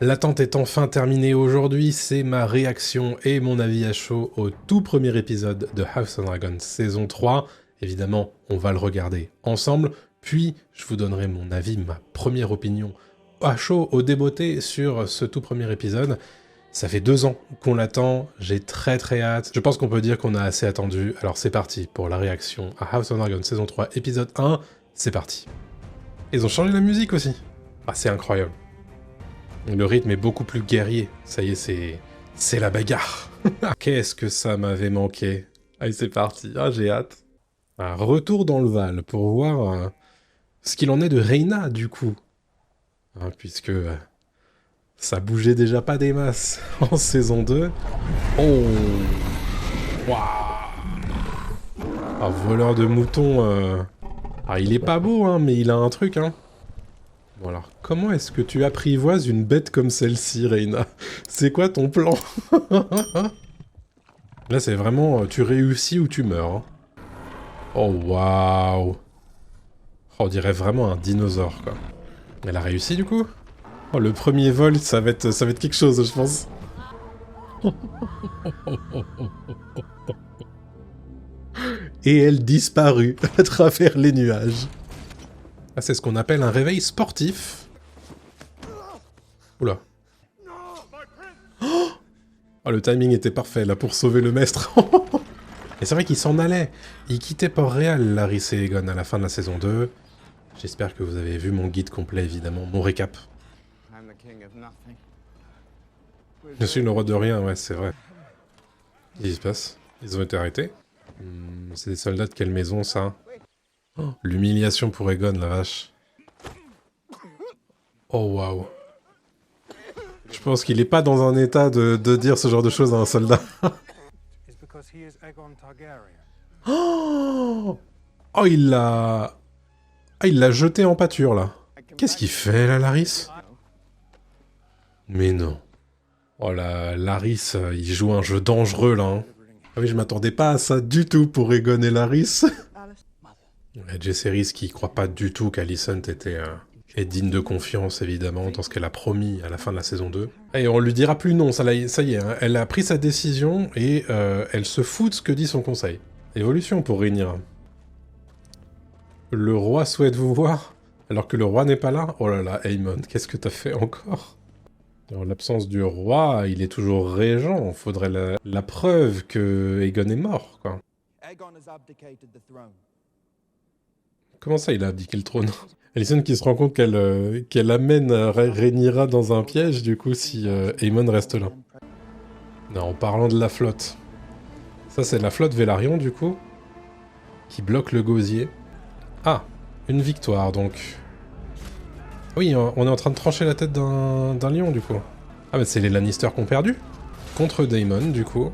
L'attente est enfin terminée aujourd'hui, c'est ma réaction et mon avis à chaud au tout premier épisode de House of Dragon saison 3. Évidemment, on va le regarder ensemble, puis je vous donnerai mon avis, ma première opinion à chaud, au débeauté sur ce tout premier épisode. Ça fait 2 ans qu'on l'attend, j'ai très hâte. Je pense qu'on peut dire qu'on a assez attendu, alors c'est parti pour la réaction à House of Dragon saison 3 épisode 1, c'est parti. Ils ont changé la musique aussi. Ah, c'est incroyable. Le rythme est beaucoup plus guerrier. Ça y est, c'est la bagarre. Qu'est-ce que ça m'avait manqué. Allez, c'est parti. Ah, j'ai hâte. Un retour dans le Val pour voir ce qu'il en est de Reyna, du coup. Hein, puisque ça bougeait déjà pas des masses en saison 2. Oh. Waouh. Un voleur de moutons. Ah, il est pas beau, hein, mais il a un truc, hein. Bon alors, comment est-ce que tu apprivoises une bête comme celle-ci, Reyna? C'est quoi ton plan? Là, c'est vraiment, tu réussis ou tu meurs. Hein. Oh, waouh! On dirait vraiment un dinosaure, quoi. Elle a réussi, du coup? Oh, le premier vol, ça va être quelque chose, je pense. Et elle disparut à travers les nuages. Ah, c'est ce qu'on appelle un réveil sportif. Oula. Oh, le timing était parfait, là, pour sauver le maître. Et c'est vrai qu'il s'en allait. Il quittait Port-Réal, Larys et Aegon, à la fin de la saison 2. J'espère que vous avez vu mon guide complet, évidemment, mon récap. Je suis le roi de rien, ouais, c'est vrai. Qu'est-ce qui se passe? Ils ont été arrêtés? C'est des soldats de quelle maison, ça? Oh, l'humiliation pour Aegon, la vache. Oh, waouh. Je pense qu'il est pas dans un état de dire ce genre de choses à un soldat. Oh, oh, il l'a... Ah, il l'a jeté en pâture, là. Qu'est-ce qu'il fait, là, Larys? Mais non. Oh là, Larys, il joue un jeu dangereux, là. Hein. Ah oui, je m'attendais pas à ça du tout pour Aegon et Larys. Jaehaerys qui croit pas du tout qu'Alicent est digne de confiance, évidemment, dans ce qu'elle a promis à la fin de la saison 2. Et on lui dira plus non, ça y est, hein, elle a pris sa décision et elle se fout de ce que dit son conseil. Évolution pour Rhaenyra. Le roi souhaite vous voir, alors que le roi n'est pas là. Oh là là, Aemon, qu'est-ce que t'as fait encore? En l'absence du roi, il est toujours régent. Faudrait la preuve que Aegon est mort, quoi. Comment ça, il a abdiqué le trône? Alicent qui se rend compte qu'elle amène Rhaenyra dans un piège, du coup, si Aemon reste là. Non, en parlant de la flotte. Ça, c'est la flotte Velaryon, du coup, qui bloque le gosier. Ah, une victoire, donc. Oui, on est en train de trancher la tête d'un lion, du coup. Ah, bah c'est les Lannister qui ont perdu. Contre Daemon, du coup.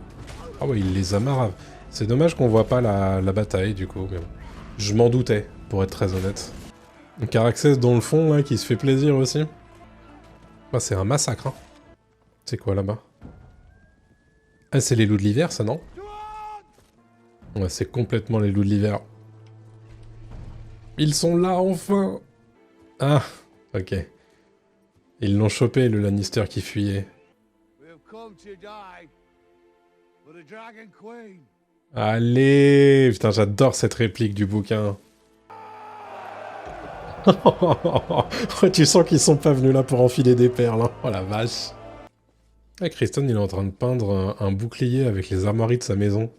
Ah ouais, il les amarre. C'est dommage qu'on voit pas la bataille, du coup. Mais bon. Je m'en doutais, pour être très honnête. Caraxès dans le fond, là, qui se fait plaisir aussi. Bah, c'est un massacre, hein. C'est quoi, là-bas? Ah, c'est les loups de l'hiver, ça, non? Ouais, c'est complètement les loups de l'hiver. Ils sont là, enfin! Ah, ok. Ils l'ont chopé, le Lannister qui fuyait. Allez! Putain, j'adore cette réplique du bouquin. Tu sens qu'ils sont pas venus là pour enfiler des perles, hein. Oh la vache. Et Criston, il est en train de peindre un bouclier avec les armoiries de sa maison.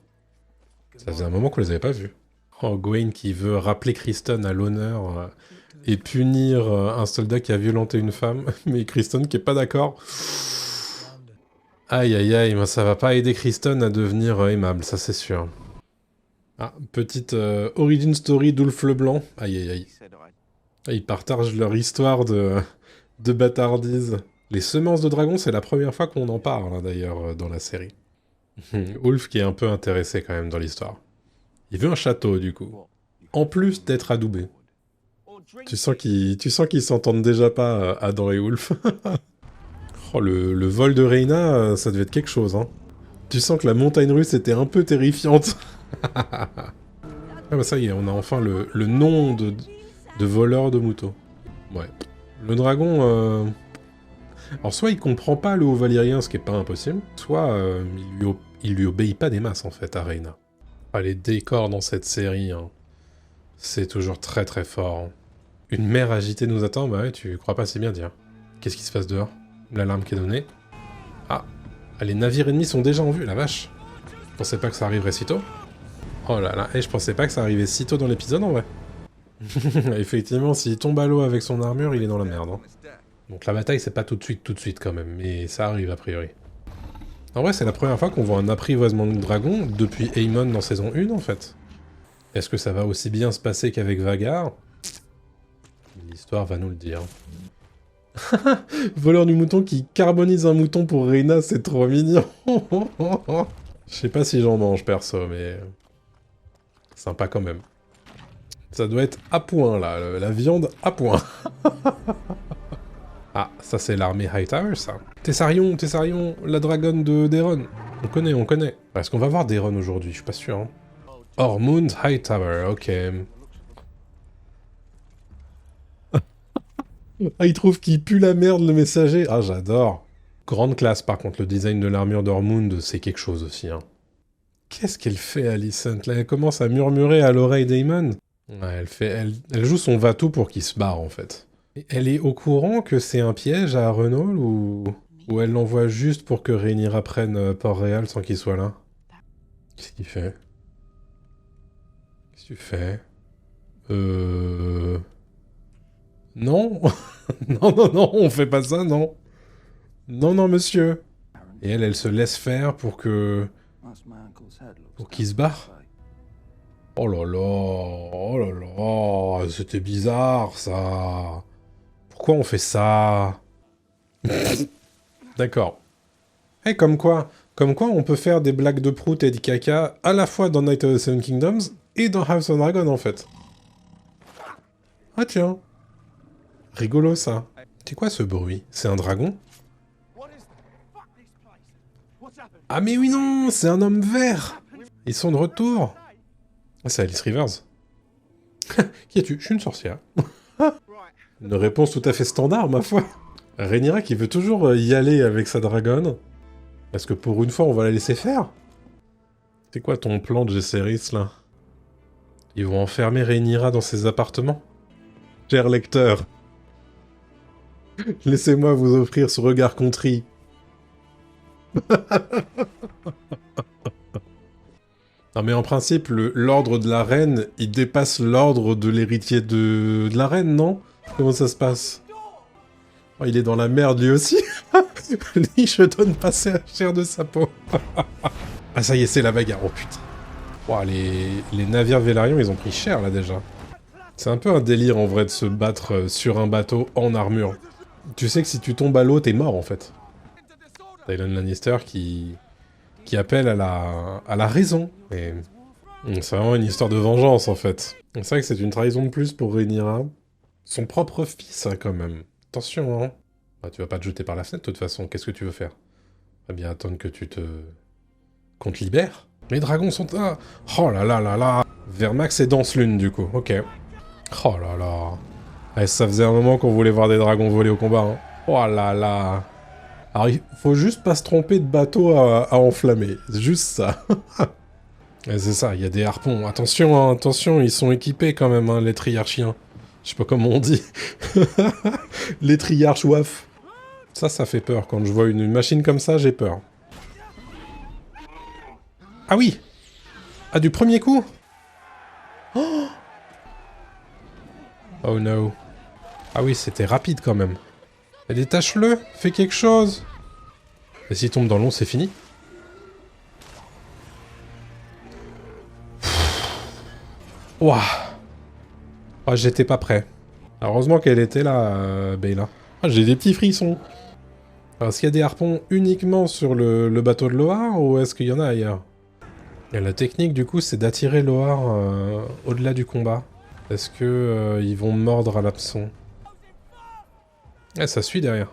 Ça faisait un moment qu'on les avait pas vus. Oh, Gwaine qui veut rappeler Criston à l'honneur et punir un soldat qui a violenté une femme, mais Criston qui est pas d'accord. Aïe aïe aïe, mais ça va pas aider Criston à devenir aimable, ça c'est sûr. Ah, petite origin story d'Ulf le Blanc. Aïe aïe aïe. Ah, ils partagent leur histoire de bâtardise. Les semences de dragon, c'est la première fois qu'on en parle, hein, d'ailleurs, dans la série. Ulf qui est un peu intéressé quand même dans l'histoire. Il veut un château, du coup. En plus d'être adoubé. Tu sens qu'ils s'entendent déjà pas, Adam et Ulf. Oh, le vol de Reyna, ça devait être quelque chose, hein. Tu sens que la montagne russe était un peu terrifiante. Ah bah ça y est, on a enfin le nom de voleur de moutons. Ouais. Le dragon... Alors soit il comprend pas le haut valyrien, ce qui est pas impossible, soit il lui obéit pas des masses en fait à Reyna. Ah, les décors dans cette série, hein, c'est toujours très très fort. Hein. Une mer agitée nous attend, bah ouais, tu crois pas, c'est bien dire. Qu'est-ce qui se passe dehors? L'alarme qui est donnée. Ah, les navires ennemis sont déjà en vue, la vache. Je pensais pas que ça arriverait si tôt. Oh là là, et je pensais pas que ça arrivait si tôt dans l'épisode en vrai. Effectivement, s'il tombe à l'eau avec son armure, il est dans la merde. Hein. Donc la bataille, c'est pas tout de suite quand même, mais ça arrive a priori. En vrai, c'est la première fois qu'on voit un apprivoisement de dragon depuis Aemon dans saison 1 en fait. Est-ce que ça va aussi bien se passer qu'avec Vhagar? L'histoire va nous le dire. Voleur du mouton qui carbonise un mouton pour Reyna, c'est trop mignon. Je sais pas si j'en mange perso, mais... sympa quand même. Ça doit être à point là, la viande à point. Ah, ça c'est l'armée Hightower ça. Tessarion, la dragonne de Daeron. On connaît. Est-ce qu'on va voir Daeron aujourd'hui? Je suis pas sûr. Hein. Ormond Hightower, ok. Ah, il trouve qu'il pue la merde le messager. Ah, j'adore. Grande classe par contre, le design de l'armure d'Ormond, c'est quelque chose aussi. Hein. Qu'est-ce qu'elle fait, Alicent? Là, elle commence à murmurer à l'oreille d'Aemon. Ouais, elle joue son va-tout pour qu'il se barre en fait. Elle est au courant que c'est un piège à Renoul ou elle l'envoie juste pour que Rhaenyra prenne Port-Réal sans qu'il soit là? Qu'est-ce qu'il fait? Qu'est-ce que tu fais? Non. Non, on fait pas ça, non. Non, monsieur. Et elle se laisse faire pour que... pour qu'il se barre? Oh là là, c'était bizarre, ça. Pourquoi on fait ça? D'accord. Et comme quoi on peut faire des blagues de prout et de caca à la fois dans Night of the Seven Kingdoms et dans House of Dragon, en fait. Ah tiens. Rigolo, ça. C'est quoi ce bruit? C'est un dragon? Ah mais oui non, c'est un homme vert. Ils sont de retour. Ah, c'est Alice Rivers. Qui es-tu? Je suis une sorcière. Une réponse tout à fait standard, ma foi. Rhaenyra qui veut toujours y aller avec sa dragonne. Est-ce que pour une fois, on va la laisser faire? C'est quoi ton plan de Gesseris, là? Ils vont enfermer Rhaenyra dans ses appartements? Cher lecteur, laissez-moi vous offrir ce regard contrit. Non mais en principe, l'ordre de la reine, il dépasse l'ordre de l'héritier de la reine, non? Comment ça se passe? Oh, il est dans la merde lui aussi. Lui, je donne pas cher de sa peau. Ah ça y est, c'est la bagarre, oh putain. Wow, les navires Velaryon, ils ont pris cher là déjà. C'est un peu un délire en vrai de se battre sur un bateau en armure. Tu sais que si tu tombes à l'eau, t'es mort en fait. Tyrion Lannister qui appelle à la raison. Et c'est vraiment une histoire de vengeance en fait. C'est vrai que c'est une trahison de plus pour Rhaenyra. Son propre fils hein, quand même. Attention hein. Bah, tu vas pas te jeter par la fenêtre de toute façon. Qu'est-ce que tu veux faire? Va bien attendre que qu'on te libère. Les dragons sont là. Oh là là là là. Vermax et Danselune du coup. Ok. Oh là là. Ouais, ça faisait un moment qu'on voulait voir des dragons voler au combat. Hein. Oh là là. Alors, il faut juste pas se tromper de bateau à enflammer. C'est juste ça. Ouais, c'est ça, il y a des harpons. Attention, hein, attention, ils sont équipés quand même, hein, les triarchiens. Je sais pas comment on dit. Les triarches waf. Ça fait peur. Quand je vois une machine comme ça, j'ai peur. Ah oui! Ah, du premier coup? Oh, oh no. Ah oui, c'était rapide quand même. Détache-le, fais quelque chose. Et s'il tombe dans l'eau, c'est fini. Ouah. Ah, j'étais pas prêt. Heureusement qu'elle était là, Beyla. Ah, j'ai des petits frissons. Alors, est-ce qu'il y a des harpons uniquement sur le bateau de Loar, ou est-ce qu'il y en a ailleurs? Et la technique, du coup, c'est d'attirer Loar au-delà du combat. Est-ce que ils vont mordre à l'hameçon? Ah, ça suit derrière.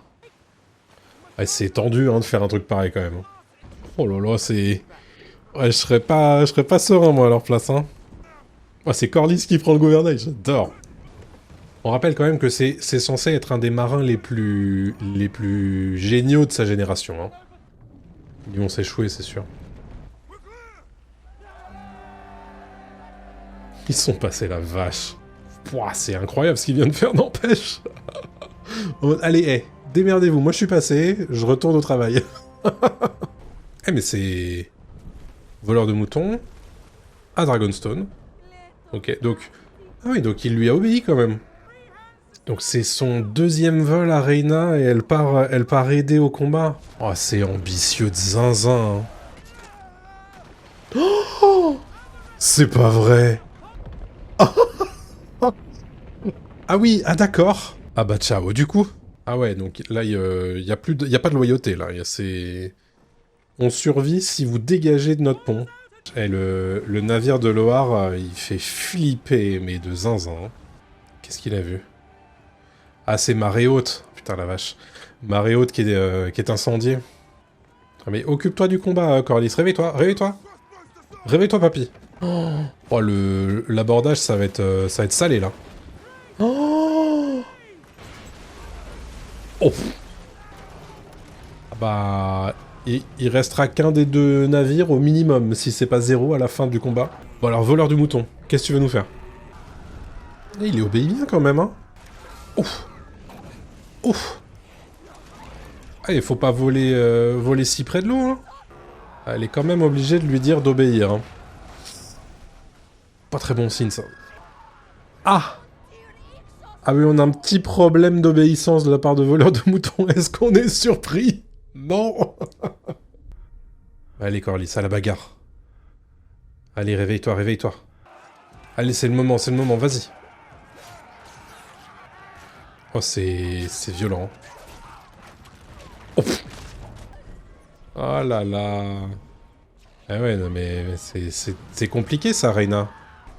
Ah, c'est tendu hein, de faire un truc pareil quand même. Oh là là, c'est... Ouais, je serais pas serein moi à leur place. Hein. Oh, c'est Corlys qui prend le gouvernail, j'adore. On rappelle quand même que c'est censé être un des marins les plus géniaux de sa génération. Hein. Ils vont s'échouer, c'est sûr. Ils sont passés la vache. Pouah, c'est incroyable ce qu'il vient de faire, n'empêche. Allez, démerdez-vous. Moi, je suis passé. Je retourne au travail. Mais c'est... Voleur de moutons. À Dragonstone. Ok, donc... Ah oui, donc il lui a obéi quand même. Donc c'est son deuxième vol à Reyna et elle part aider au combat. Oh, c'est ambitieux de zinzin. Hein. Oh, c'est pas vrai. Ah oui, ah d'accord. Ah bah ciao, du coup. Ah ouais, donc là, il y a pas de loyauté, là. C'est... On survit si vous dégagez de notre pont. Et le navire de Loire, il fait flipper, mais de zinzin. Hein. Qu'est-ce qu'il a vu? Ah, c'est marée haute. Putain, la vache. Marée haute qui est incendiée. Ah, mais occupe-toi du combat, Corlys. Réveille-toi, réveille-toi. Réveille-toi, papy. Oh, l'abordage, ça va être salé, là. Oh, oh. Ah bah... Il restera qu'un des deux navires au minimum, si c'est pas zéro à la fin du combat. Bon alors, voleur du mouton, qu'est-ce que tu veux nous faire? Il est obéi bien quand même, hein. Ouf. Ouf. Ah, il faut pas voler si près de l'eau, hein. Elle est quand même obligée de lui dire d'obéir, hein. Pas très bon signe, ça. Ah! Ah oui, on a un petit problème d'obéissance de la part de voleur de mouton. Est-ce qu'on est surpris? Non. Allez, Corlys, à la bagarre. Allez, réveille-toi, réveille-toi. Allez, c'est le moment, vas-y. Oh, c'est violent. Oh, oh là là. Ah ouais, non mais c'est compliqué ça, Reyna.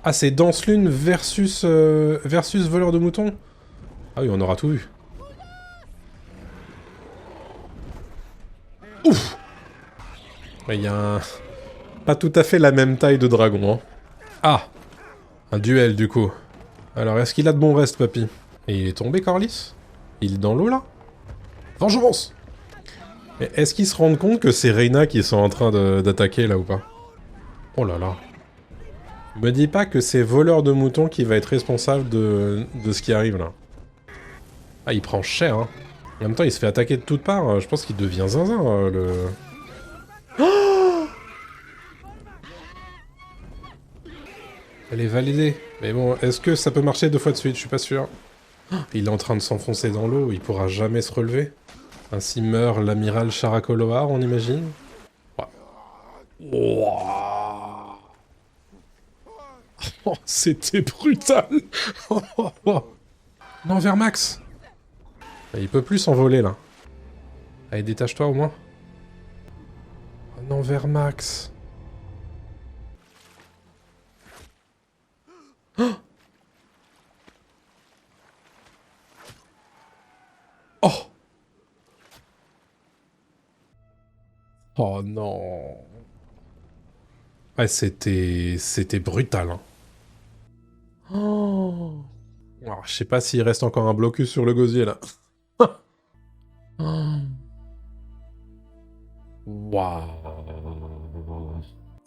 Ah, c'est Danse Lune versus voleur de moutons. Ah oui, on aura tout vu. Ouf. Il y a un... Pas tout à fait la même taille de dragon, hein. Ah, un duel, du coup. Alors, est-ce qu'il a de bons restes, papy? Et il est tombé, Corlys? Il est dans l'eau, là? Vengeance! Mais est-ce qu'ils se rendent compte que c'est Reyna qui sont en train d'attaquer, là, ou pas? Oh là là. Me dis pas que c'est voleur de moutons qui va être responsable de ce qui arrive, là. Ah, il prend cher, hein. En même temps, il se fait attaquer de toutes parts. Je pense qu'il devient zinzin, le... Oh, elle est validée. Mais bon, est-ce que ça peut marcher 2 fois de suite? Je suis pas sûr. Il est en train de s'enfoncer dans l'eau, il pourra jamais se relever. Ainsi meurt l'amiral Sharakoloar, on imagine. Ouais. Oh, c'était brutal. Non, vers Max. Il peut plus s'envoler, là. Allez, détache-toi, au moins. Oh, non, vers Max. Oh, oh. Oh non. Ouais, c'était brutal, hein. Oh. Alors, je sais pas s'il reste encore un blocus sur le gosier, là. Waouh.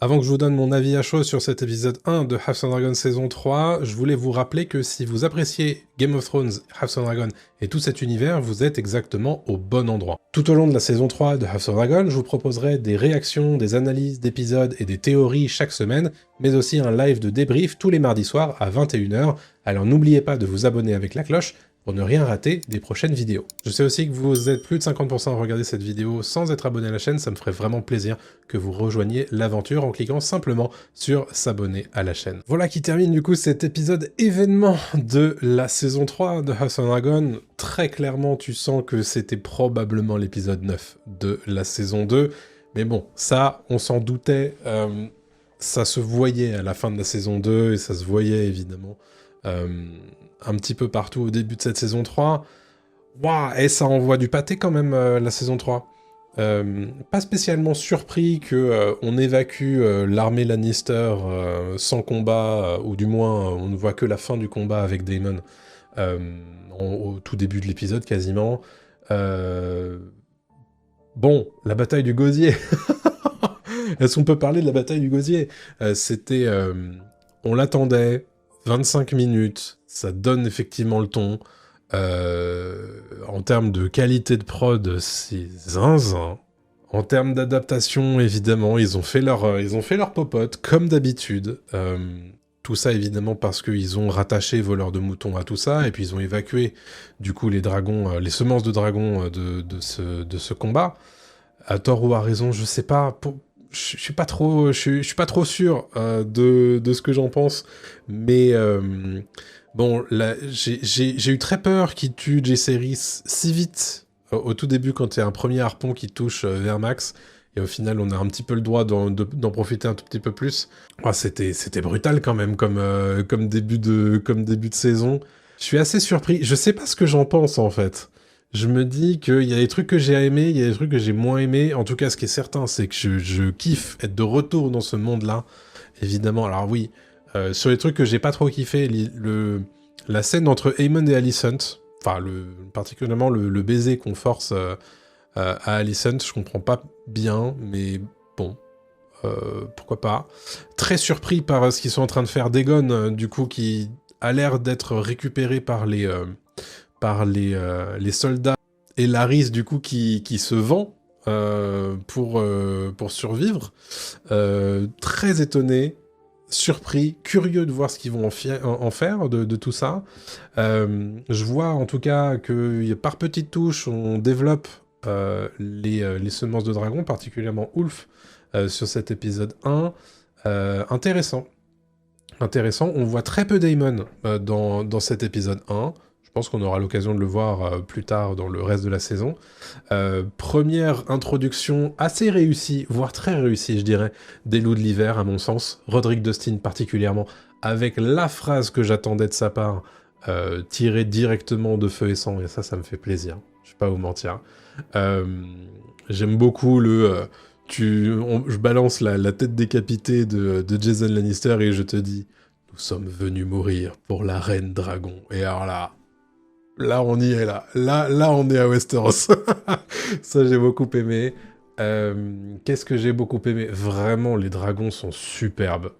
Avant que je vous donne mon avis à chaud sur cet épisode 1 de House of Dragon saison 3, je voulais vous rappeler que si vous appréciez Game of Thrones, House of Dragon et tout cet univers, vous êtes exactement au bon endroit. Tout au long de la saison 3 de House of Dragon, je vous proposerai des réactions, des analyses d'épisodes et des théories chaque semaine, mais aussi un live de débrief tous les mardis soirs à 21h, alors n'oubliez pas de vous abonner avec la cloche pour ne rien rater des prochaines vidéos. Je sais aussi que vous êtes plus de 50% à regarder cette vidéo sans être abonné à la chaîne, ça me ferait vraiment plaisir que vous rejoigniez l'aventure en cliquant simplement sur s'abonner à la chaîne. Voilà qui termine du coup cet épisode événement de la saison 3 de House of Dragon. Très clairement, tu sens que c'était probablement l'épisode 9 de la saison 2, mais bon, ça, on s'en doutait, ça se voyait à la fin de la saison 2, et ça se voyait évidemment un petit peu partout au début de cette saison 3. Waouh, et ça envoie du pâté quand même, la saison 3. Pas spécialement surpris que on évacue l'armée Lannister sans combat, ou du moins on ne voit que la fin du combat avec Daemon. au tout début de l'épisode quasiment. Bon, la bataille du gosier. Est-ce qu'on peut parler de la bataille du gosier? C'était... on l'attendait, 25 minutes, ça donne effectivement le ton. En termes de qualité de prod, c'est zinzin. En termes d'adaptation, évidemment, ils ont fait leur popote, comme d'habitude. Tout ça, évidemment, parce qu'ils ont rattaché Voleur de moutons à tout ça, et puis ils ont évacué, du coup, les dragons, les semences de dragons de ce combat. À tort ou à raison, je sais pas. Je suis pas trop sûr de ce que j'en pense, mais bon, là, j'ai eu très peur qu'il tue J-Series si vite au tout début quand il y a un premier harpon qui touche vers Max, et au final on a un petit peu le droit d'en profiter un tout petit peu plus. Oh, c'était brutal quand même comme début de saison. Je suis assez surpris. Je sais pas ce que j'en pense en fait. Je me dis qu'il y a des trucs que j'ai aimés, il y a des trucs que j'ai moins aimés. En tout cas, ce qui est certain, c'est que je kiffe être de retour dans ce monde-là. Évidemment, alors oui, sur les trucs que j'ai pas trop kiffé, la scène entre Aemon et Alicent, enfin, particulièrement le baiser qu'on force à Alicent, je comprends pas bien, mais bon, pourquoi pas. Très surpris par ce qu'ils sont en train de faire d'Aegon, du coup, qui a l'air d'être récupéré par les soldats, et Larys du coup qui se vend pour survivre. Très étonné, surpris, curieux de voir ce qu'ils vont en faire de tout ça. Je vois en tout cas que par petites touches on développe les semences de dragon, particulièrement Ulf, sur cet épisode 1. Intéressant, on voit très peu Daemon dans cet épisode 1. Je pense qu'on aura l'occasion de le voir plus tard dans le reste de la saison. Première introduction assez réussie, voire très réussie, je dirais, des loups de l'hiver, à mon sens. Roderick Dustin particulièrement, avec la phrase que j'attendais de sa part, tirée directement de Feu et Sang, et ça me fait plaisir. Je vais pas vous mentir. J'aime beaucoup je balance la tête décapitée de Jason Lannister et je te dis, nous sommes venus mourir pour la reine dragon. Et alors là on y est là on est à Westeros. Ça j'ai beaucoup aimé. Qu'est-ce que j'ai beaucoup aimé? Vraiment, les dragons sont superbes.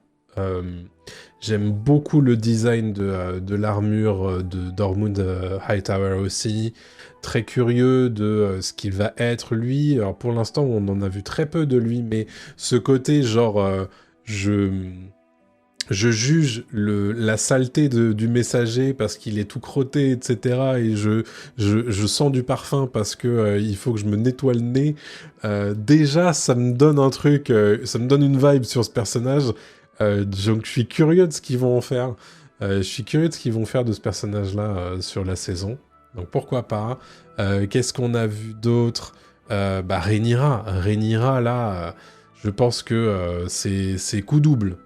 J'aime beaucoup le design de l'armure de Dormund Hightower aussi. Très curieux de ce qu'il va être lui. Alors pour l'instant, on en a vu très peu de lui, mais ce côté genre je juge la saleté du messager parce qu'il est tout crotté, etc. Et je sens du parfum parce que il faut que je me nettoie le nez. Déjà, ça me donne un truc, ça me donne une vibe sur ce personnage. Donc je suis curieux de ce qu'ils vont en faire. Je suis curieux de ce qu'ils vont faire de ce personnage-là sur la saison. Donc pourquoi pas. Qu'est-ce qu'on a vu d'autre? Rhaenyra, là, je pense que c'est coup double.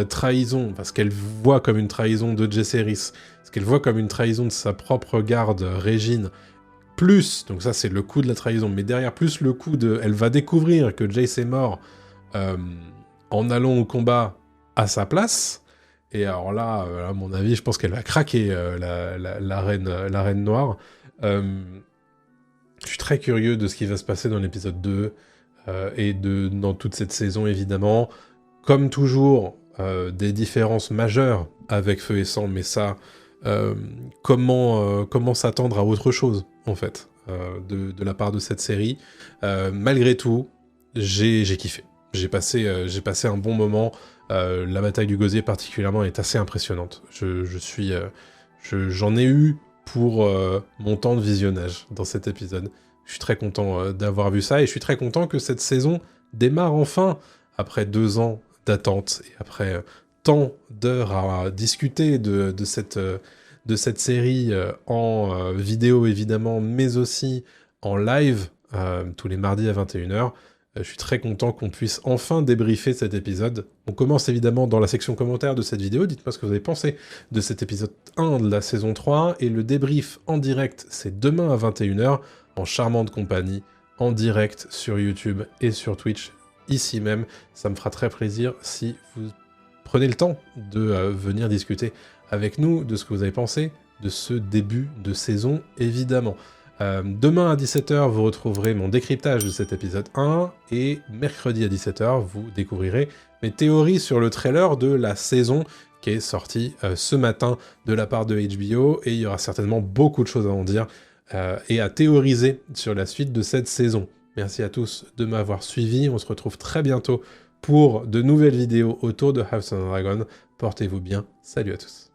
Trahison, parce qu'elle voit comme une trahison de Jaehaerys, parce qu'elle voit comme une trahison de sa propre garde, Régine, plus, donc ça c'est le coup de la trahison, mais derrière, plus le coup elle va découvrir que Jace est mort en allant au combat à sa place, et alors là, à mon avis, je pense qu'elle va craquer, la reine noire. Je suis très curieux de ce qui va se passer dans l'épisode 2, et dans toute cette saison, évidemment. Comme toujours, des différences majeures avec Feu et Sang, mais ça, comment s'attendre à autre chose, en fait, de la part de cette série. Malgré tout, j'ai kiffé. J'ai passé un bon moment. La bataille du gosier, particulièrement, est assez impressionnante. J'en ai eu pour mon temps de visionnage dans cet épisode. Je suis très content d'avoir vu ça, et je suis très content que cette saison démarre enfin, après 2 ans d'attente, et après tant d'heures à discuter de cette série en vidéo évidemment, mais aussi en live tous les mardis à 21h. Je suis très content qu'on puisse enfin débriefer cet épisode. On commence évidemment dans la section commentaires de cette vidéo. Dites-moi ce que vous avez pensé de cet épisode 1 de la saison 3, et le débrief en direct, c'est demain à 21h, en charmante compagnie, en direct sur YouTube et sur Twitch, ici même. Ça me fera très plaisir si vous prenez le temps de venir discuter avec nous de ce que vous avez pensé de ce début de saison, évidemment. Demain à 17h, vous retrouverez mon décryptage de cet épisode 1, et mercredi à 17h, vous découvrirez mes théories sur le trailer de la saison qui est sorti ce matin de la part de HBO, et il y aura certainement beaucoup de choses à en dire et à théoriser sur la suite de cette saison. Merci à tous de m'avoir suivi, on se retrouve très bientôt pour de nouvelles vidéos autour de House of the Dragon. Portez-vous bien, salut à tous.